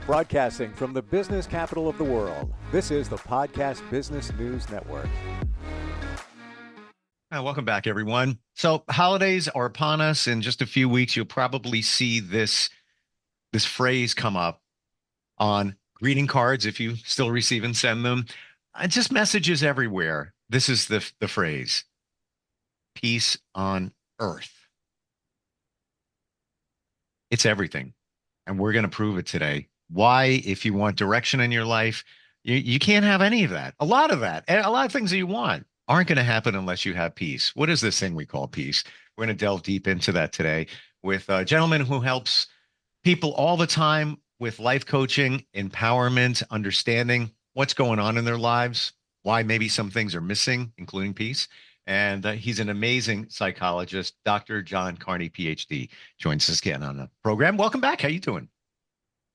Broadcasting from the business capital of the world, this is the Podcast Business News Network. Welcome back, everyone. So holidays are upon us. In just a few weeks, you'll probably see this phrase come up on greeting cards if you still receive and send them. Just messages everywhere. This is the phrase, peace on earth. It's everything. And we're going to prove it today. Why, if you want direction in your life, you can't have any of that. A lot of that, and a lot of things that you want aren't going to happen unless you have peace. What is this thing we call peace? We're going to delve deep into that today with a gentleman who helps people all the time with life coaching, empowerment, understanding what's going on in their lives, why maybe some things are missing, including peace. And he's an amazing psychologist. Dr. John Carney, PhD, joins us again on the program. Welcome back. How you doing?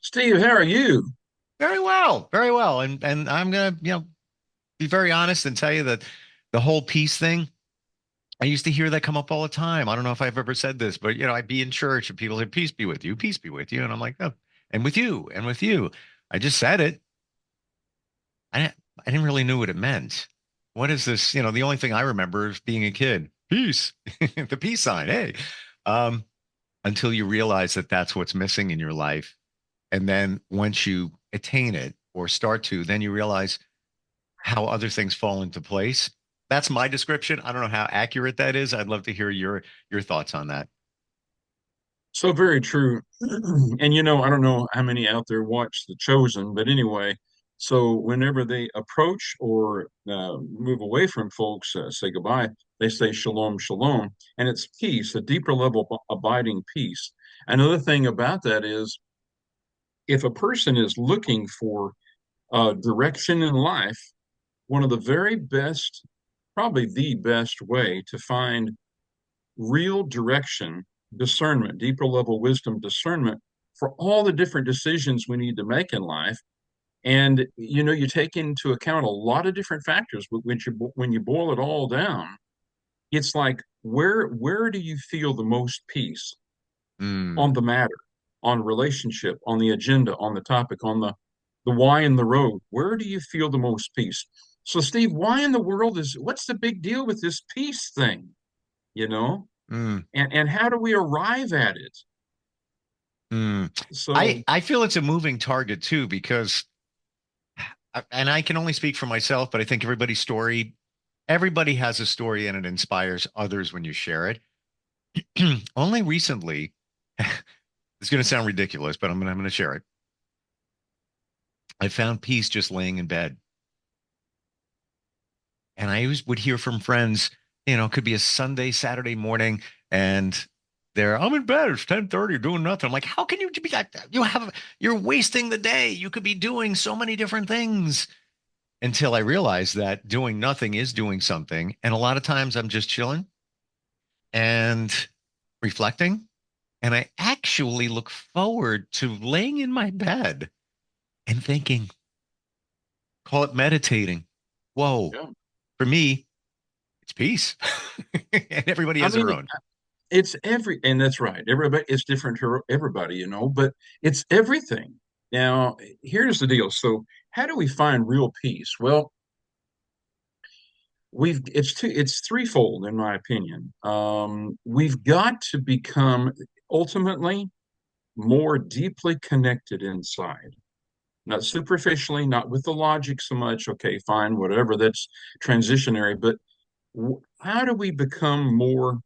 Steve, how are you? Very well, very well. And I'm gonna, be very honest and tell you that the whole peace thing, I used to hear that come up all the time. I don't know if I've ever said this, but I'd be in church and people say, peace be with you, peace be with you. And I'm like, oh, and with you, and with you. I just said it. I didn't really know what it meant. What is this? The only thing I remember is being a kid. Peace, the peace sign. Hey, until you realize that that's what's missing in your life. And then once you attain it or start to, then you realize how other things fall into place. That's my description. I don't know how accurate that is. I'd love to hear your thoughts on that. So very true. And I don't know how many out there watch The Chosen, but anyway, so whenever they approach or move away from folks, say goodbye, they say shalom, shalom, and it's peace, a deeper level of abiding peace. Another thing about that is if a person is looking for direction in life, one of the very best, probably the best way to find real direction, discernment, deeper level wisdom, discernment for all the different decisions we need to make in life. And you take into account a lot of different factors, but when you boil it all down, it's like where do you feel the most peace on the matter, on relationship, on the agenda, on the topic, on the why in the road? Where do you feel the most peace? So, Steve, why in the world what's the big deal with this peace thing? You know? Mm, And how do we arrive at it? mm. So I feel it's a moving target too, because, and I can only speak for myself, but I think everybody has a story and it inspires others when you share it. Only recently, it's going to sound ridiculous, but I'm going to share it. I found peace just laying in bed. And I always would hear from friends, it could be a Sunday, Saturday morning, and I'm in bed, it's 10:30, doing nothing. I'm like, how can you be that? You're wasting the day. You could be doing so many different things. Until I realized that doing nothing is doing something. And a lot of times I'm just chilling and reflecting. And I actually look forward to laying in my bed and thinking, call it meditating. Whoa, yeah. for me, it's peace. And everybody has their own. And that's right. Everybody, it's different to everybody, but it's everything. Now, here's the deal. So, how do we find real peace? Well, it's threefold in my opinion. We've got to become ultimately more deeply connected inside, not superficially, not with the logic so much. Okay, fine, whatever. That's transitionary. But how do we become more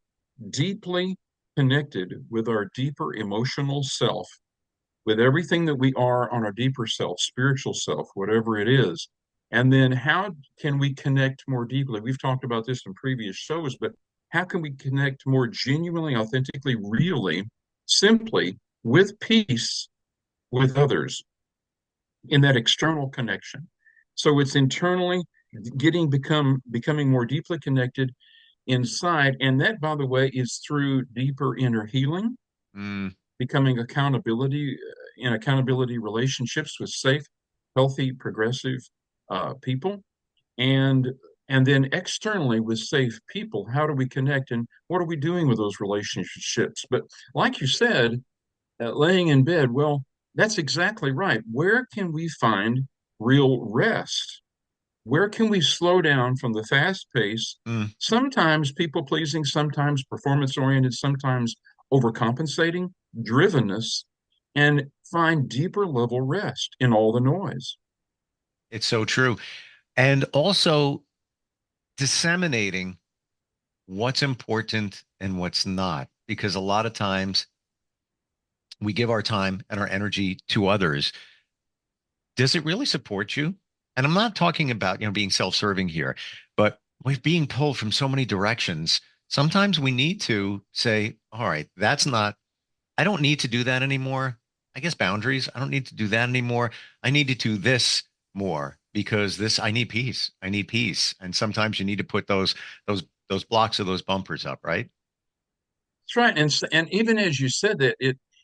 deeply connected with our deeper emotional self, with everything that we are on our deeper self, spiritual self, whatever it is? And then how can we connect more deeply? We've talked about this in previous shows, but how can we connect more genuinely, authentically, really, simply with peace with others in that external connection? So it's internally becoming more deeply connected inside. And that, by the way, is through deeper inner healing, Mm, becoming in accountability relationships with safe, healthy, progressive people, and and then externally with safe people. How do we connect, and what are we doing with those relationships? But like you said, laying in bed, well, That's exactly right. Where can we find real rest? Where can we slow down from the fast pace? Mm. Sometimes people pleasing, sometimes performance oriented, sometimes overcompensating, drivenness, and find deeper level rest in all the noise. It's so true. And also disseminating what's important and what's not, because a lot of times we give our time and our energy to others. Does it really support you? And I'm not talking about, being self-serving here, but with being pulled from so many directions, sometimes we need to say, all right, that's not, I don't need to do that anymore. I guess boundaries. I don't need to do that anymore. I need to do this more because I need peace. I need peace. And sometimes you need to put those blocks or those bumpers up, right? That's right. And even as you said that,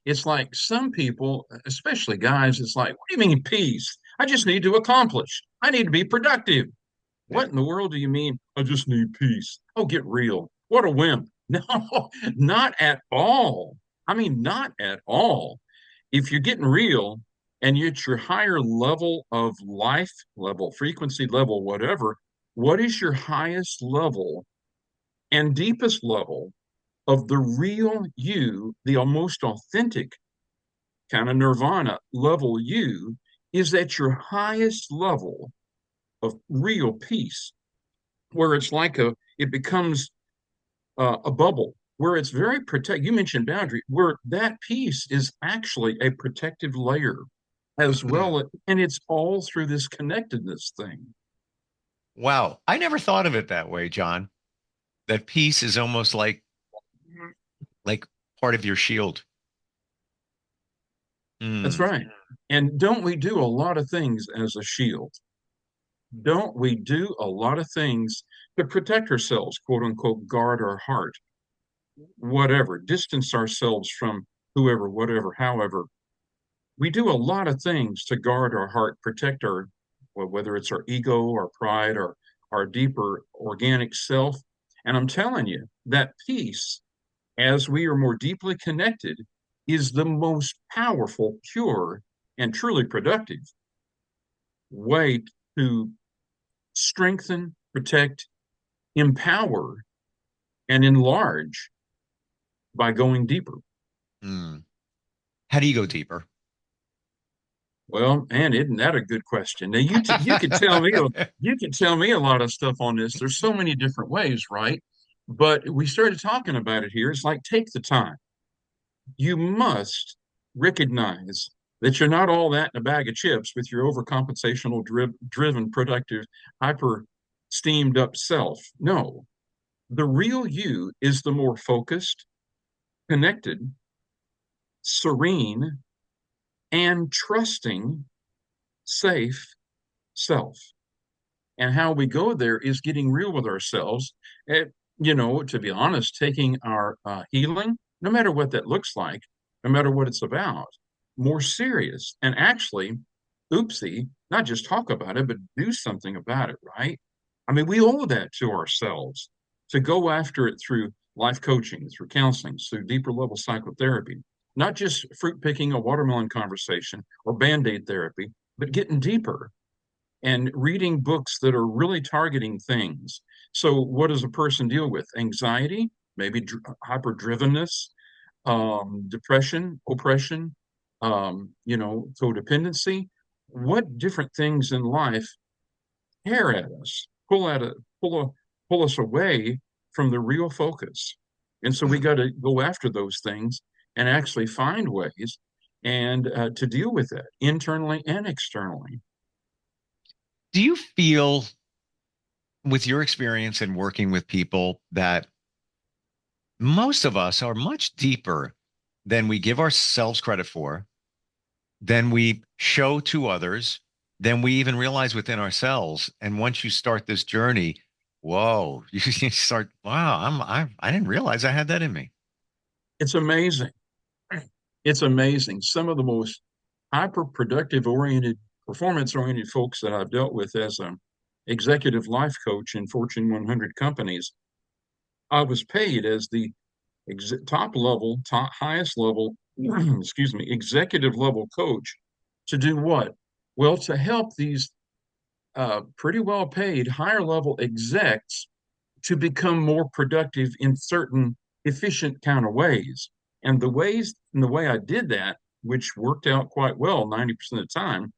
it's like some people, especially guys, it's like, what do you mean peace? I just need to accomplish. I need to be productive. Yeah. What in the world do you mean? I just need peace. Oh, get real. What a wimp. No, not at all. I mean, not at all. If you're getting real and it's your higher level of life level, frequency level, whatever, what is your highest level and deepest level of the real you, the most authentic kind of nirvana level you, is at your highest level of real peace, where it's like it becomes a bubble, where it's very protect. You mentioned boundary, where that peace is actually a protective layer as well, and it's all through this connectedness thing. Wow. I never thought of it that way, John. That peace is almost like part of your shield. That's Mm. right. And don't we do a lot of things as a shield? Don't we do a lot of things to protect ourselves, quote unquote, guard our heart, whatever, distance ourselves from whoever, whatever, however. We do a lot of things to guard our heart, protect our, well, whether it's our ego, our pride, or our deeper organic self. And I'm telling you, that peace, as we are more deeply connected, is the most powerful, pure, and truly productive way to strengthen, protect, empower, and enlarge by going deeper. Mm. How do you go deeper? Well, man, isn't that a good question? Now you could tell me you could tell me a lot of stuff on this. There's so many different ways, right? But we started talking about it here. It's like take the time. You must recognize that you're not all that in a bag of chips with your overcompensational driven, productive, hyper steamed up self. No, the real you is the more focused, connected, serene, and trusting, safe self. And how we go there is getting real with ourselves. And, to be honest, taking our healing, no matter what that looks like, no matter what it's about, more serious. And actually, oopsie, not just talk about it, but do something about it, right? I mean, we owe that to ourselves to go after it through life coaching, through counseling, through deeper level psychotherapy, not just fruit picking a watermelon conversation or band aid therapy, but getting deeper and reading books that are really targeting things. So, what does a person deal with? Anxiety, maybe hyper drivenness, depression, oppression, codependency. What different things in life tear at us, pull, a, pull us away from the real focus? And so we got to go after those things and actually find ways and to deal with that internally and externally. Do you feel, with your experience in working with people, that most of us are much deeper than we give ourselves credit for, than we show to others, than we even realize within ourselves? And once you start this journey, whoa, you start, wow, I didn't realize I had that in me. It's amazing. It's amazing. Some of the most hyper productive oriented, performance oriented folks that I've dealt with as an executive life coach in Fortune 100 companies, I was paid as the top level, top highest level excuse me, executive level coach to do what? Well, to help these pretty well paid higher level execs to become more productive in certain efficient kind of ways. And the way I did that, which worked out quite well 90% of the time,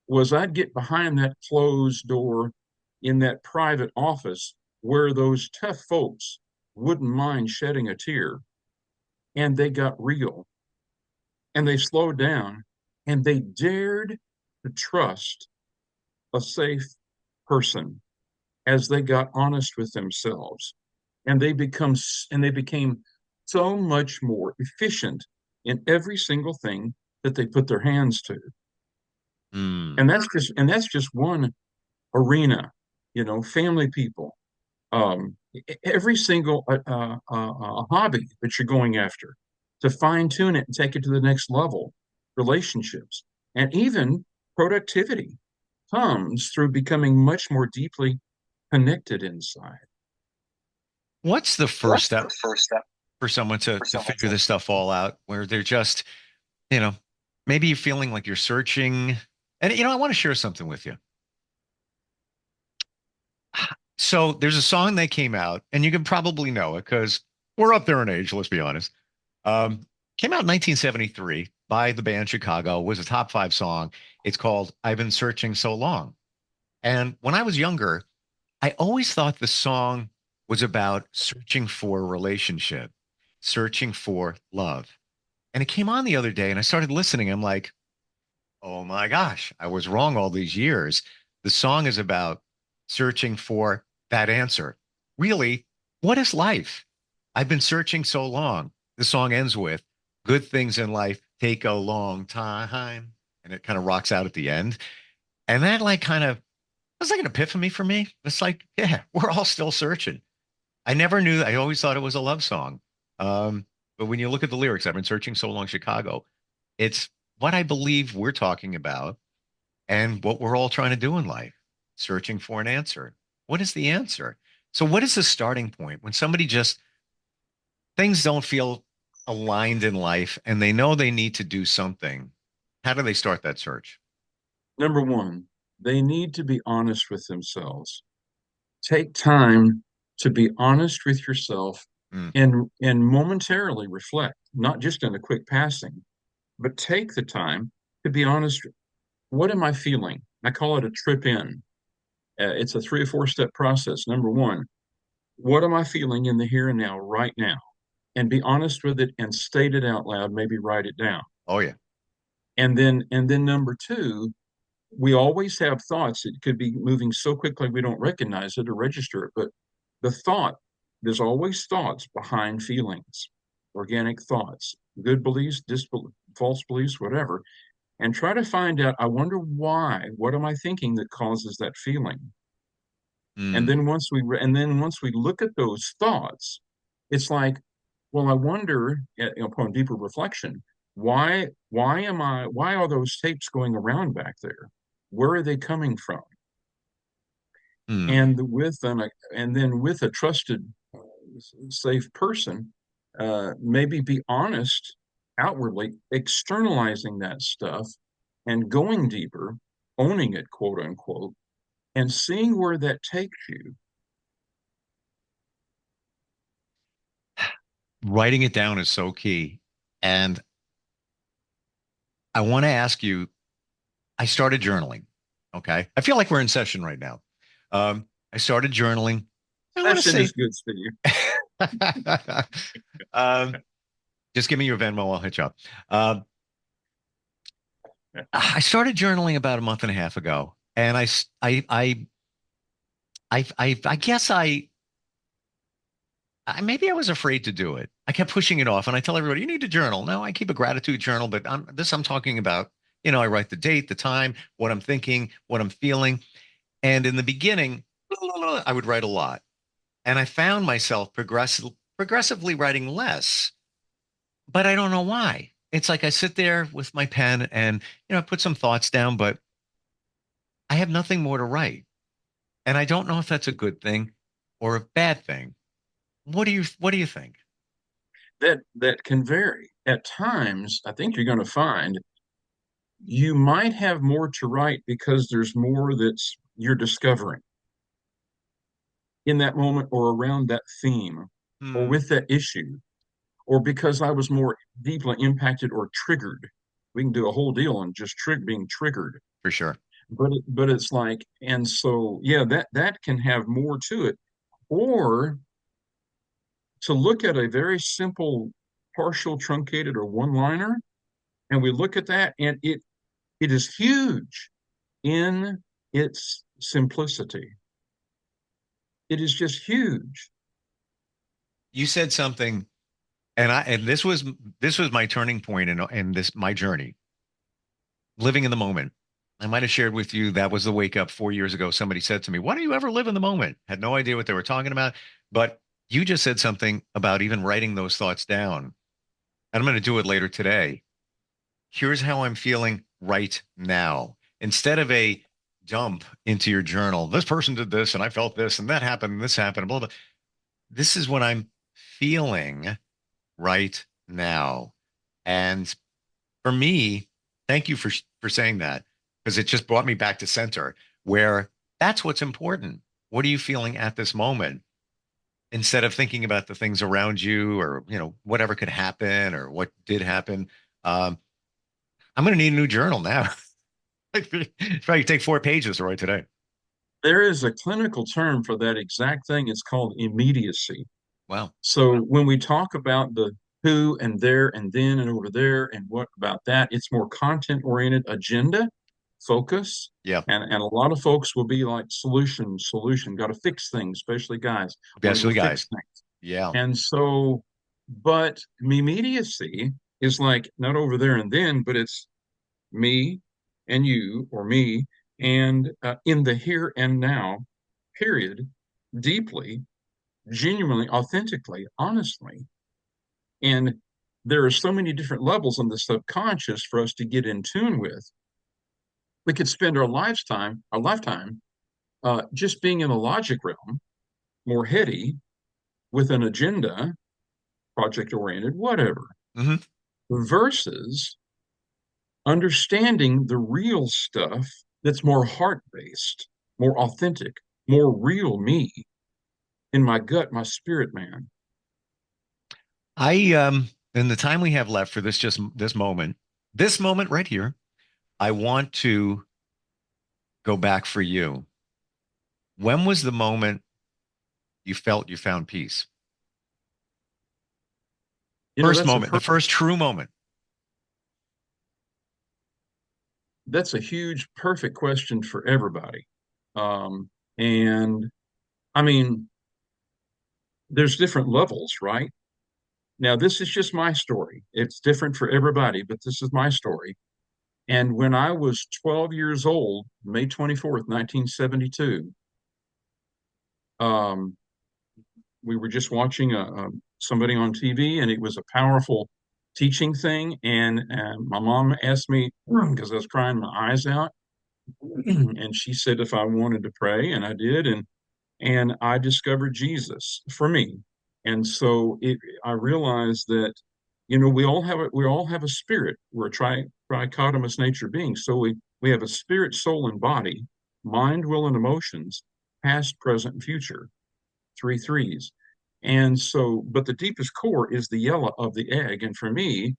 was I'd get behind that closed door in that private office where those tough folks wouldn't mind shedding a tear, and they got real and they slowed down and they dared to trust a safe person as they got honest with themselves, and they became so much more efficient in every single thing that they put their hands to. Mm. And that's just one arena, family, people, every single hobby that you're going after, to fine tune it and take it to the next level. Relationships and even productivity comes through becoming much more deeply connected inside. What's the first What's step the first step for someone for to someone figure to? this stuff all out where they're just, you know, maybe you're feeling like you're searching. And, I want to share something with you. So there's a song that came out, and you can probably know it because we're up there in age, let's be honest. Came out in 1973 by the band Chicago, was a top five song. It's called I've Been Searching So Long. And when I was younger, I always thought the song was about searching for a relationship, searching for love. And it came on the other day and I started listening. I'm like, oh my gosh, I was wrong all these years. The song is about searching for that answer. Really, what is life? I've been searching so long. The song ends with good things in life take a long time. And it kind of rocks out at the end. And that like kind of was like an epiphany for me. It's like, yeah, we're all still searching. I never knew. I always thought it was a love song. But when you look at the lyrics, I've been searching so long, Chicago. It's what I believe we're talking about and what we're all trying to do in life, searching for an answer. What is the answer? So, what is the starting point when somebody just things don't feel aligned in life and they know they need to do something? How do they start that search? Number one, they need to be honest with themselves. Take time to be honest with yourself Mm, and momentarily reflect, not just in a quick passing, but take the time to be honest. What am I feeling? I call it a trip in. It's a 3 or 4 step process. Number one, what am I feeling in the here and now, right now? And be honest with it and state it out loud, maybe write it down. oh, yeah. And then number two, we always have thoughts. It could be moving so quickly we don't recognize it or register it, but the thought, there's always thoughts behind feelings, organic thoughts, good beliefs, false beliefs, whatever. And try to find out, I wonder why, what am I thinking that causes that feeling? And Mm, then once we look at those thoughts, it's like, well, I wonder, upon deeper reflection, why are those tapes going around back there? Where are they coming from? mm. And and then with a trusted, safe person, maybe be honest outwardly, externalizing that stuff and going deeper, owning it, quote unquote, and seeing where that takes you. Writing it down is so key. And I want to ask you, I started journaling. Okay. I feel like we're in session right now. I started journaling. I want to Session say, is good, Steve. um, just give me your Venmo, I'll hit you up. I started journaling about a month and a half ago, and I guess maybe I was afraid to do it. I kept pushing it off, and I tell everybody, you need to journal. No, I keep a gratitude journal, but I'm talking about, I write the date, the time, what I'm thinking, what I'm feeling. And in the beginning, I would write a lot. And I found myself progressively writing less, but I don't know why. It's like I sit there with my pen and, I put some thoughts down, but I have nothing more to write. And I don't know if that's a good thing or a bad thing. What do you think? that can vary. At times, I think you're going to find you might have more to write because there's more that's you're discovering in that moment or around that theme or Hmm, with that issue, or because I was more deeply impacted or triggered. We can do a whole deal on just being triggered. for sure. But it's like, and so yeah, that can have more to it. Or to look at a very simple partial truncated or one-liner, and we look at that, and it is huge in its simplicity. It is just huge. You said something, and this was my turning point in this my journey, living in the moment. I might have shared with you that was the wake up 4 years ago. Somebody said to me, "Why don't you ever live in the moment?" Had no idea what they were talking about, but you just said something about even writing those thoughts down. And I'm going to do it later today. Here's how I'm feeling right now. Instead of a dump into your journal, this person did this and I felt this and that happened and this happened, blah, blah. This is what I'm feeling right now. And for me, thank you for saying that, because it just brought me back to center where that's what's important. What are you feeling at this moment? Instead of thinking about the things around you or, whatever could happen or what did happen. Um, I'm going to need a new journal now. Probably take 4 pages to write today. There is a clinical term for that exact thing. It's called immediacy. Wow. So when we talk about the who and there and then and over there and what about that, it's more content oriented agenda focus. Yeah. And a lot of folks will be like solution, got to fix things, especially guys want to Best of go the guys. fix things. Yeah. And so, but immediacy is like not over there and then, but it's me and you or me and in the here and now, period, deeply, genuinely, authentically, honestly. And there are so many different levels on the subconscious for us to get in tune with. We could spend our lifetime, just being in the logic realm, more heady, with an agenda, project oriented, whatever, Hmm. versus understanding the real stuff that's more heart based, more authentic, more real me in my gut, my spirit man. In the time we have left for this moment right here, I want to go back for you. When was the moment you felt you found peace? You know, First moment, the first true moment. that's a huge, perfect question for everybody. And I mean, there's different levels, right? Now, this is just my story. It's different for everybody, but this is my story. And when I was 12 years old, May 24th, 1972, um, we were just watching somebody on TV, and it was a powerful teaching thing. And my mom asked me, because I was crying my eyes out, and she said if I wanted to pray, and I did. And I discovered Jesus for me. And so I realized that, we all have a spirit. We're a trichotomous nature being. So we have a spirit, soul, and body, mind, will, and emotions, past, present, and future, three threes. And so, but the deepest core is the yellow of the egg. And for me,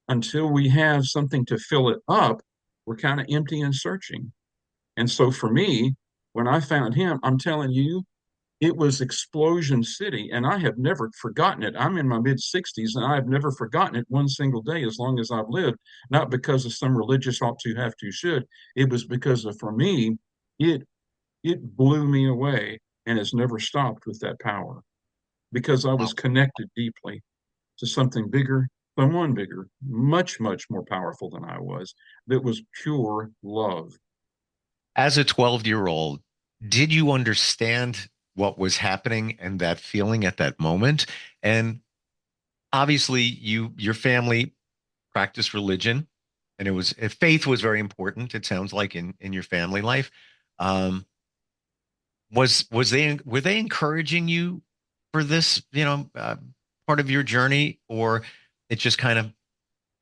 until we have something to fill it up, we're kind of empty and searching. And so for me, when I found him, I'm telling you, it was Explosion City, and I have never forgotten it. I'm in my mid 60s, and I have never forgotten it one single day as long as I've lived. Not because of some religious ought to, have to, should. It was because of, for me, it it blew me away and has never stopped with that power because I was Wow. connected deeply to something bigger, someone bigger, much, much more powerful than I was, that was pure love. As a 12-year-old, did you understand what was happening and that feeling at that moment? And obviously, your family practiced religion, and faith was very important. It sounds like in your family life. Um, were they encouraging you for this? part of your journey, or it just kind of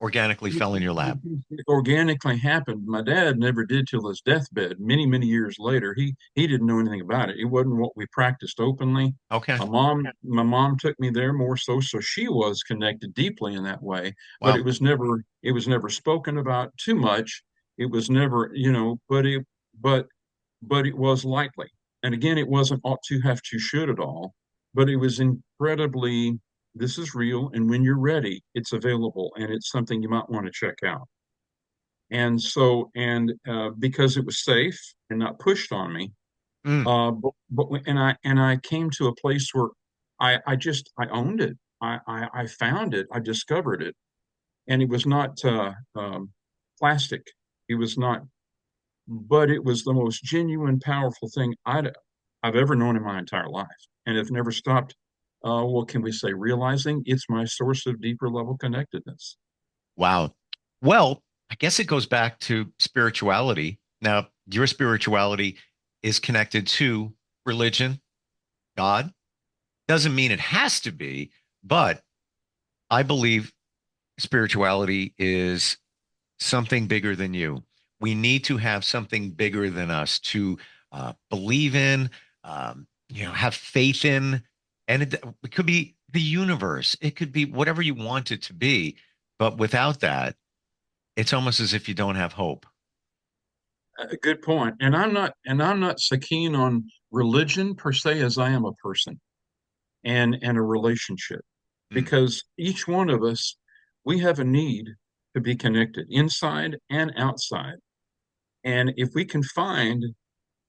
organically fell in your lap? It organically happened. My dad never did till his deathbed. Many, many years later, he didn't know anything about it. It wasn't what we practiced openly. Okay. My mom took me there more so she was connected deeply in that way. But Wow. it was never spoken about too much. It was never, but but it was likely. And again, it wasn't ought to, have to, should at all, but it was incredibly, this is real. And when you're ready, it's available and it's something you might want to check out. Because it was safe and not pushed on me, Mm. and I came to a place where I owned it. I found it. I discovered it, and it was not plastic. It was not, but it was the most genuine, powerful thing I've ever known in my entire life, and have never stopped. What can we say? Realizing it's my source of deeper level connectedness. Wow. Well, I guess it goes back to spirituality. Now, your spirituality is connected to religion, God. Doesn't mean it has to be, but I believe spirituality is something bigger than you. We need to have something bigger than us to believe in, have faith in. And it could be the universe, it could be whatever you want it to be. But without that, it's almost as if you don't have hope. A good point. And I'm not so keen on religion per se as I am a person and a relationship, Mm. because each one of us, we have a need to be connected inside and outside. And if we can find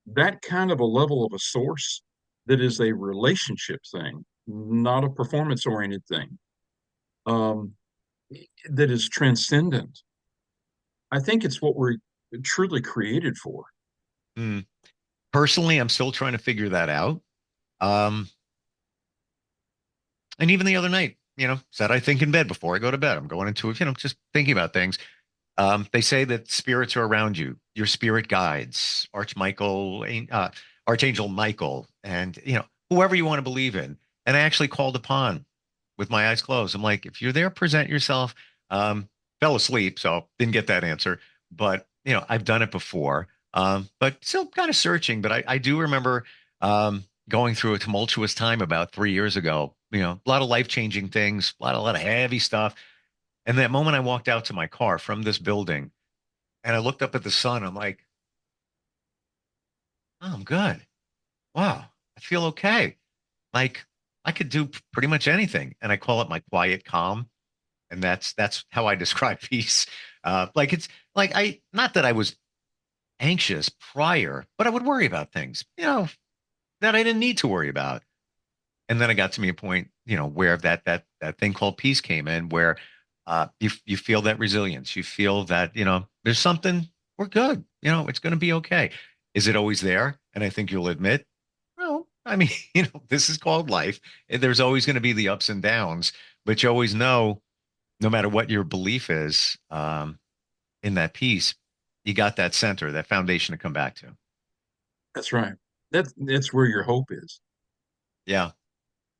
that kind of a level of a source that is a relationship thing, not a performance oriented thing, um, that is transcendent, I think it's what we're truly created for. Mm. Personally, I'm still trying to figure that out. Um, and even the other night, said I think in bed before I go to bed. I'm going into it, just thinking about things. They say that spirits are around you, your spirit guides, Archangel Michael, and whoever you want to believe in. And I actually called upon with my eyes closed. I'm like, if you're there, present yourself. Fell asleep, so didn't get that answer. But I've done it before. But still kind of searching. But I do remember going through a tumultuous time about 3 years ago. A lot of life-changing things, a lot of heavy stuff. And that moment I walked out to my car from this building and I looked up at the sun, I'm like, oh, I'm good. Wow, I feel okay. Like I could do pretty much anything. And I call it my quiet calm. And that's how I describe peace. Like it's like not that I was anxious prior, but I would worry about things, that I didn't need to worry about. And then it got to me a point, where that thing called peace came in, where you feel that resilience, you feel that there's something, we're good, it's going to be okay. Is it always there? And I think you'll admit, well, I mean, this is called life. There's always going to be the ups and downs, but you always know, no matter what your belief is, in that peace, you got that center, that foundation to come back to. That's right. That's where your hope is. Yeah,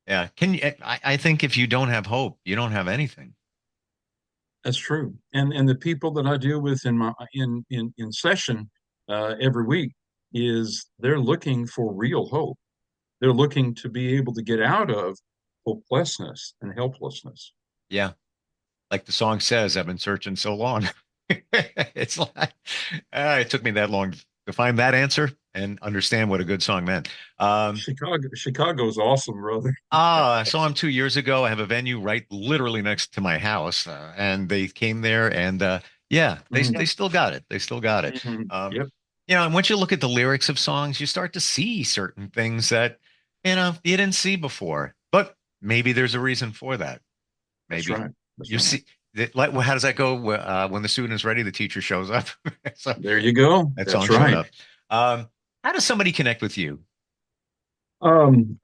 yeah. Can you? I think if you don't have hope, you don't have anything. That's true. And the people that I deal with in my in session every week, is they're looking for real hope. They're looking to be able to get out of hopelessness and helplessness. Yeah. Like the song says, I've been searching so long. It's like, it took me that long to find that answer and understand what a good song meant. Chicago's awesome, brother. I saw him 2 years ago. I have a venue right literally next to my house, and they came there, and yeah, they Mhm. still got it. They still got it. Mhm. Um, Yep, and once you look at the lyrics of songs, you start to see certain things that you didn't see before. But maybe there's a reason for that. that's Maybe right. That's you right. see. Like, well, how does that go? When the student is ready, the teacher shows up. So There you go. that song That's showed right. up. How does somebody connect with you?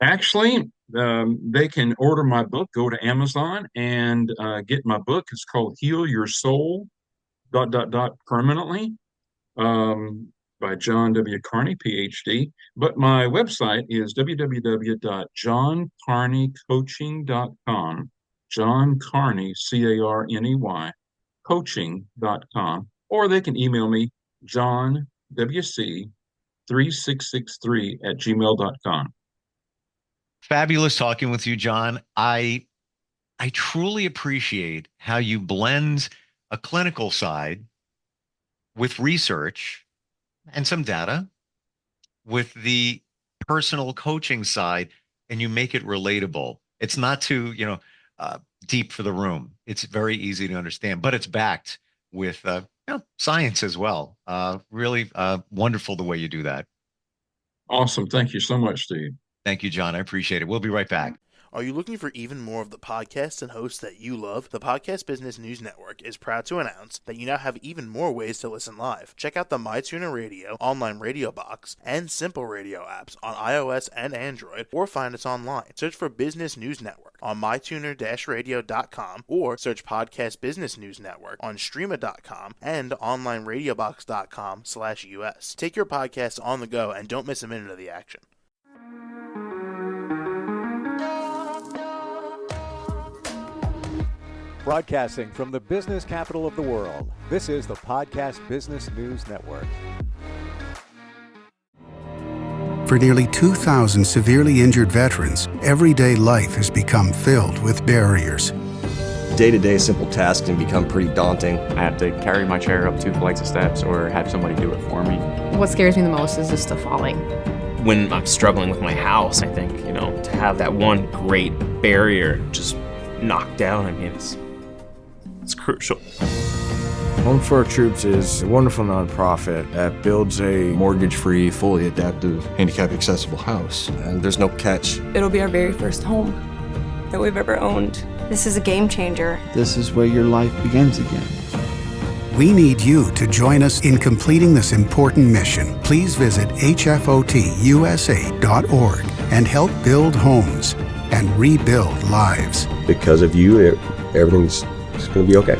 Actually, they can order my book, go to Amazon and get my book. It's called Heal Your Soul, permanently, by John W. Carney, PhD. But my website is www.johncarneycoaching.com. John Carney, Carney, coaching.com, or they can email me, johnwc3663@gmail.com. Fabulous talking with you, John. I truly appreciate how you blend a clinical side with research and some data with the personal coaching side, and you make it relatable. It's not too, deep for the room. It's very easy to understand, but it's backed with science as well. Really wonderful the way you do that. Awesome. Thank you so much, Steve. Thank you, John. I appreciate it. We'll be right back. Are you looking for even more of the podcasts and hosts that you love? The Podcast Business News Network is proud to announce that you now have even more ways to listen live. Check out the MyTuner Radio, online radio box, and Simple Radio apps on iOS and Android, or find us online. Search for Business News Network on mytuner-radio.com, or search Podcast Business News Network on streama.com and onlineradiobox.com/US. Take your podcast on the go and don't miss a minute of the action. Broadcasting from the business capital of the world, this is the Podcast Business News Network. For nearly 2,000 severely injured veterans, everyday life has become filled with barriers. Day-to-day simple tasks can become pretty daunting. I have to carry my chair up 2 flights of steps or have somebody do it for me. What scares me the most is just the falling. When I'm struggling with my house, I think, to have that one great barrier just knocked down, it's crucial. Home for Our Troops is a wonderful nonprofit that builds a Mortgage-free, fully adaptive, handicap-accessible house. And there's no catch. It'll be our very first home that we've ever owned. This is a game changer. This is where your life begins again. We need you to join us in completing this important mission. Please visit hfotusa.org and help build homes and rebuild lives. Because of you, everything's going to be okay.